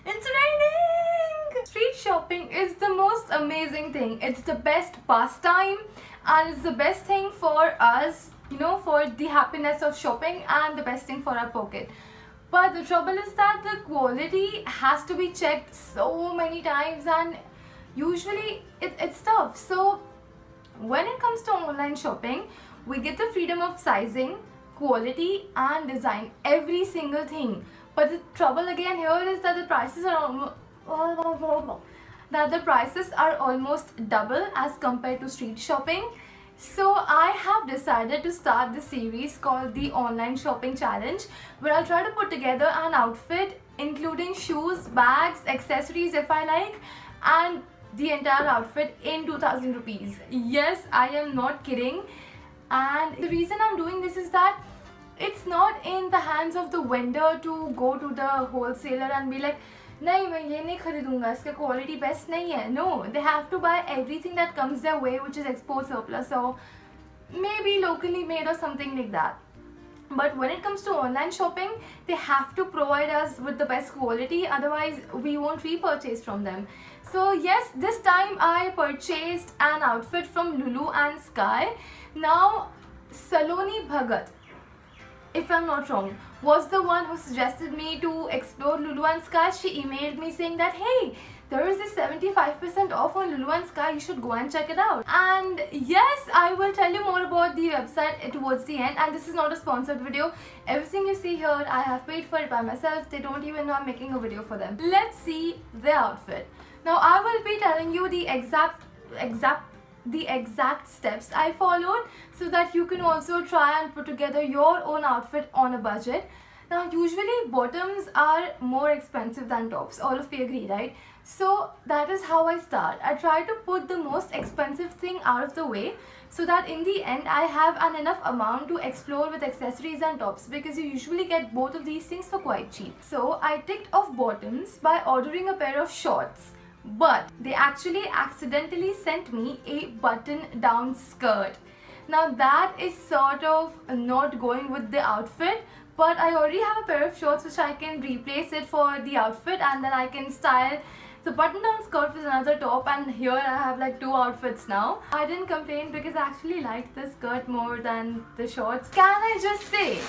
It's raining! Street shopping is the most amazing thing. It's the best pastime and it's the best thing for us, for the happiness of shopping and the best thing for our pocket. But the trouble is that the quality has to be checked so many times and usually it's tough. So when it comes to online shopping, we get the freedom of sizing, quality and design, every single thing. But the trouble again here is that the prices are almost double as compared to street shopping. So I have decided to start this series called the Online Shopping Challenge, where I'll try to put together an outfit including shoes, bags, accessories if I like, and the entire outfit in 2000 rupees. Yes, I am not kidding. And the reason I'm doing this is that it's not in the hands of the vendor to go to the wholesaler and be like, नहीं मैं ये नहीं खरीदूंगा, इसका quality best नहीं है. No, they have to buy everything that comes their way, which is export surplus or maybe locally made or something like that. But when it comes to online shopping, they have to provide us with the best quality, otherwise we won't repurchase from them. So yes, this time I purchased an outfit from Lulu and Sky. Now Saloni Bhagat, if I'm not wrong, was the one who suggested me to explore Lulu and Sky. She emailed me saying that, hey, there is this 75% off on Lulu and Sky, you should go and check it out. And yes, I will tell you more about the website towards the end, and this is not a sponsored video. Everything you see here, I have paid for it by myself. They don't even know I'm making a video for them. Let's see the outfit. Now I will be telling you the exact steps I followed so that you can also try and put together your own outfit on a budget. Now usually bottoms are more expensive than tops, all of you agree, right? So that is how I start. I try to put the most expensive thing out of the way so that in the end I have an enough amount to explore with accessories and tops, because you usually get both of these things for quite cheap. So I ticked off bottoms by ordering a pair of shorts, but they actually accidentally sent me a button down skirt. Now that is sort of not going with the outfit, but I already have a pair of shorts which I can replace it for the outfit, and then I can style the button down skirt with another top, and here I have like two outfits now. I didn't complain because I actually liked the skirt more than the shorts. Can I just say,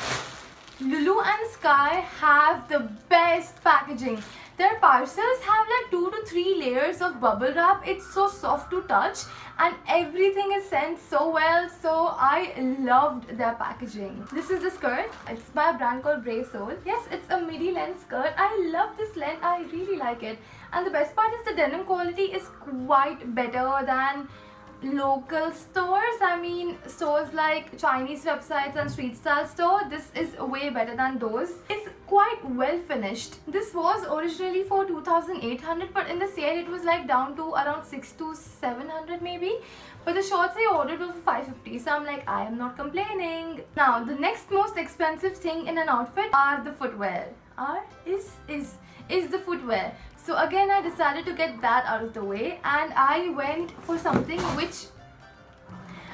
Lulu and Sky have the best packaging. Their parcels have like 2 to 3 layers of bubble wrap. It's so soft to touch and everything is sent so well. So I loved their packaging. This is the skirt. It's by a brand called Brave Soul. Yes, it's a midi length skirt. I love this length. I really like it. And the best part is the denim quality is quite better than local stores. I mean stores like Chinese websites and street style store. This is way better than those. It's quite well finished. This was originally for 2,800, but in the sale it was like down to around 600 to 700 maybe. But the shorts I ordered were for 550, so I'm like, I am not complaining. Now the next most expensive thing in an outfit are the footwear. Is the footwear. So again I decided to get that out of the way, and I went for something which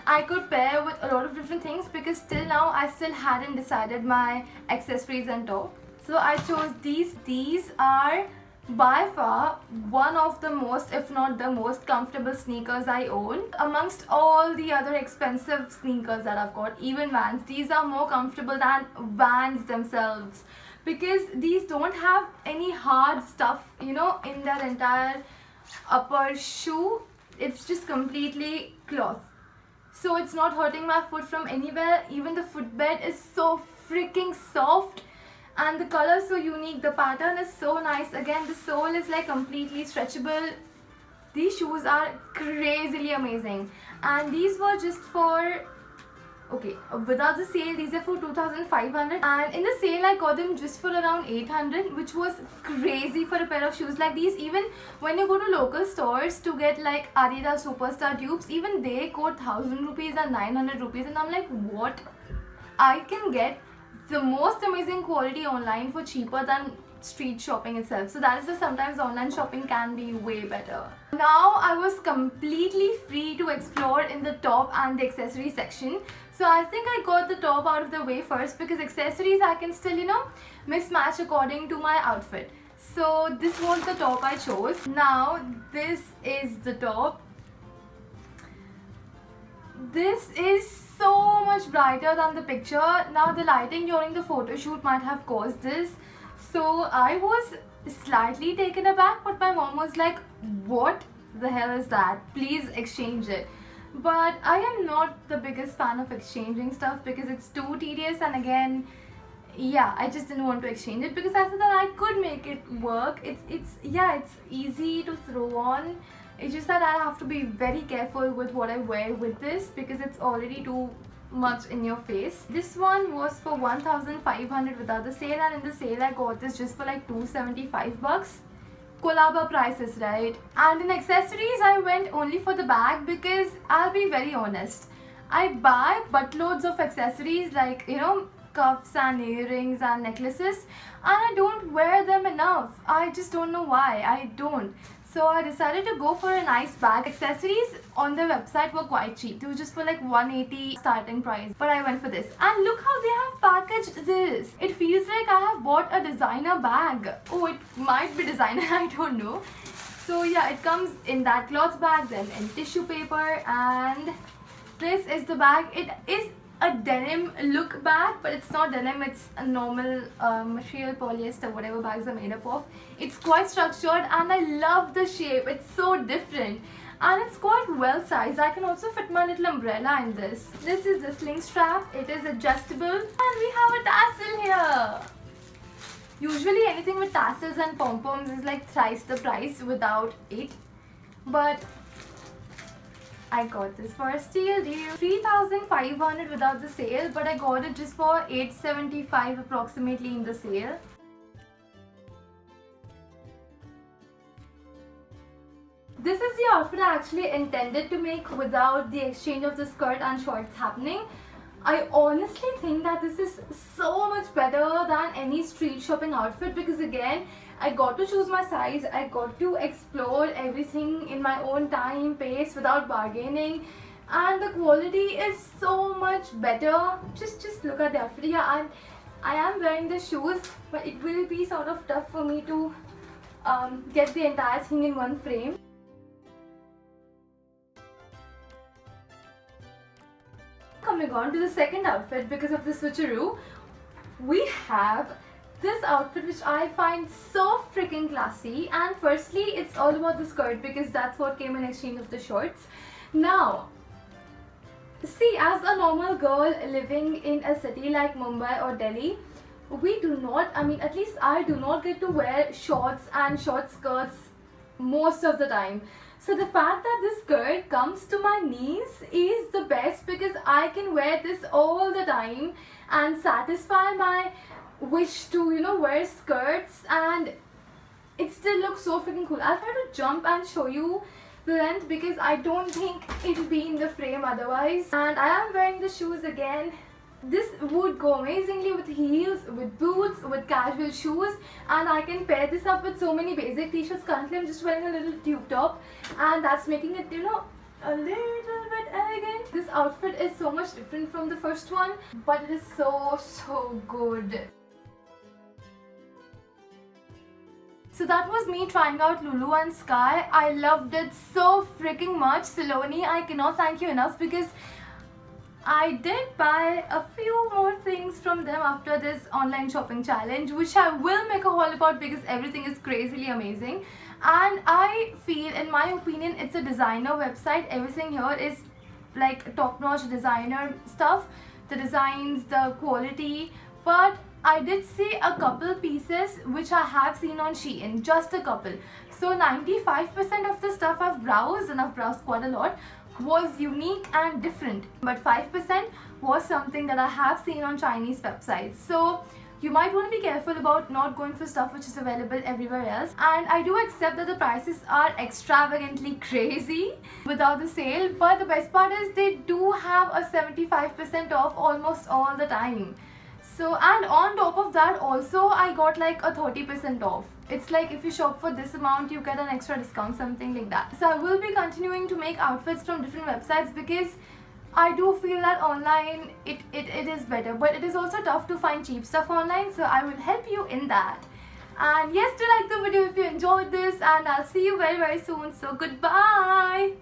I could pair with a lot of different things, because till now I still hadn't decided my accessories and top. So I chose these. These are by far one of the most, if not the most comfortable sneakers I own. Amongst all the other expensive sneakers that I've got, even Vans, these are more comfortable than Vans themselves, because these don't have any hard stuff, in their entire upper shoe. It's just completely cloth, so it's not hurting my foot from anywhere. Even the footbed is so freaking soft and the color is so unique. The pattern is so nice. Again, the sole is like completely stretchable. These shoes are crazily amazing, and these were just for, okay, without the sale these are for 2,500, and in the sale I got them just for around 800, which was crazy for a pair of shoes like these. Even when you go to local stores to get like Adidas Superstar dupes, even they quote 1,000 rupees and 900 rupees, and I'm like, what? I can get the most amazing quality online for cheaper than street shopping itself. So that is why sometimes online shopping can be way better. Now I was completely free to explore in the top and the accessory section. So I think I got the top out of the way first, because accessories I can still, mismatch according to my outfit. So this was the top I chose. Now this is the top. This is so much brighter than the picture. Now the lighting during the photo shoot might have caused this. So I was slightly taken aback, but my mom was like, what the hell is that? Please exchange it. But I am not the biggest fan of exchanging stuff because it's too tedious, and again, yeah, I just didn't want to exchange it because I thought that I could make it work. It's easy to throw on. It's just that I have to be very careful with what I wear with this because it's already too much in your face. This one was for 1,500 without the sale, and in the sale I got this just for like 275 bucks. Kolaba prices, right? And in accessories I went only for the bag because I'll be very honest, I buy buttloads of accessories like, you know, cuffs and earrings and necklaces, and I don't wear them enough. I just don't know why I don't. So I decided to go for a nice bag. Accessories on the website were quite cheap. They were just for like 180 starting price. But I went for this. And look how they have packaged this. It feels like I have bought a designer bag. Oh, it might be designer, I don't know. So yeah, it comes in that cloth bag, then in tissue paper, and this is the bag. It is a denim look bag, but it's not denim, it's a normal material, polyester, whatever bags are made up of. It's quite structured and I love the shape. It's so different and it's quite well sized. I can also fit my little umbrella in this. This is the sling strap. It is adjustable and we have a tassel here. Usually anything with tassels and pom-poms is like thrice the price without it, but I got this for a steal deal. 3,500 without the sale, but I got it just for 875 approximately in the sale. This is the outfit I actually intended to make without the exchange of the skirt and shorts happening. I honestly think that this is so much better than any street shopping outfit because again, I got to choose my size, I got to explore everything in my own time, pace, without bargaining, and the quality is so much better. Just look at the outfit. Yeah, I am wearing the shoes, but it will be sort of tough for me to get the entire thing in one frame. Coming on to the second outfit, because of the switcheroo, we have this outfit which I find so freaking classy. And firstly, it's all about the skirt because that's what came in exchange of the shorts. Now, see, as a normal girl living in a city like Mumbai or Delhi, we do not, I mean at least I do not get to wear shorts and short skirts most of the time. So the fact that this skirt comes to my knees is the best because I can wear this all the time and satisfy my wish to, you know, wear skirts, and it still looks so freaking cool. I'll try to jump and show you the length because I don't think it'll be in the frame otherwise. And I am wearing the shoes again. This would go amazingly with heels, with boots, with casual shoes, and I can pair this up with so many basic t-shirts. Currently I'm just wearing a little tube top and that's making it, you know, a little bit elegant. This outfit is so much different from the first one, but it is so good. So that was me trying out Lulu and Sky. I loved it so freaking much. Saloni, I cannot thank you enough because I did buy a few more things from them after this online shopping challenge, which I will make a haul about because everything is crazily amazing. And I feel, in my opinion, it's a designer website. Everything here is like top-notch designer stuff. The designs, the quality, but I did see a couple pieces which I have seen on Shein, just a couple. So 95% of the stuff I've browsed, and I've browsed quite a lot, was unique and different, but 5% was something that I have seen on Chinese websites. So you might want to be careful about not going for stuff which is available everywhere else. And I do accept that the prices are extravagantly crazy without the sale, but the best part is they do have a 75% off almost all the time. So, and on top of that also I got like a 30% off. It's like if you shop for this amount you get an extra discount, something like that. So I will be continuing to make outfits from different websites because I do feel that online it is better, but it is also tough to find cheap stuff online, so I will help you in that. And yes, do like the video if you enjoyed this, and I'll see you very soon. So goodbye.